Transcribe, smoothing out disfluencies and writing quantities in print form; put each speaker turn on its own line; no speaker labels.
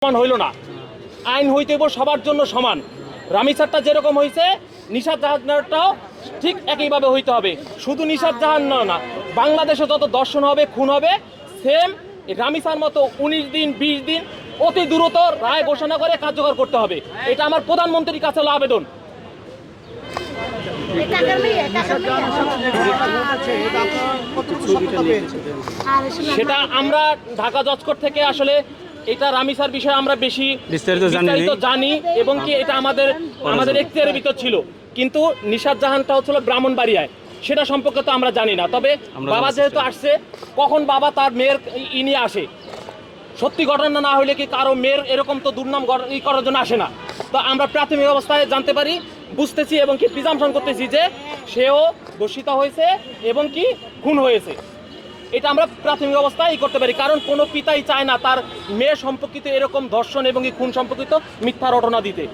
সমান হইল না। আইন হইতে সবার জন্য সমান। রামিসারটা যেরকম হয়েছে নিশাত জাহানটাও ঠিক একইভাবে হইতে হবে। শুধু নিশাত জাহান না, বাংলাদেশে যত দর্শন হবে, খুন হবে, সেম রামিসার মতো 19 দিন 20 দিন অতি দ্রুত রায় ঘোষণা করে কার্যকর করতে হবে। এটা আমার প্রধানমন্ত্রীর কাছে হলো আবেদন। সেটা আমরা ঢাকা জজ কোর্ট থেকে আসলে এটা রামিসার বিষয়ে আমরা বেশি বিস্তারিত জানি এবং কি এটা আমাদের এখতিয়ারের ভিতর ছিল। কিন্তু নিশাত জাহানটা হচ্ছিল ব্রাহ্মণবাড়িয়ায়, সেটা সম্পর্কে তো আমরা জানি না। তবে বাবা যেহেতু আসছে, কখন বাবা তার মেয়ের নিয়ে আসে, সত্যি ঘটনা না হলে কি কারো মেয়ের এরকম তো দুর্নাম করার জন্য আসে না। তো আমরা প্রাথমিক অবস্থায় জানতে পারি, বুঝতেছি এবং কি প্রিজাম্পশন করতেছি যে সেও দোষিত হয়েছে এবং কি খুন হয়েছে। এটা আমরা প্রাথমিক অবস্থায় করতে পারি, কারণ কোনো পিতাই চায় না তার মেয়ে সম্পর্কিত এরকম ধর্ষণ এবং খুন সম্পর্কিত মিথ্যা রটনা দিতে।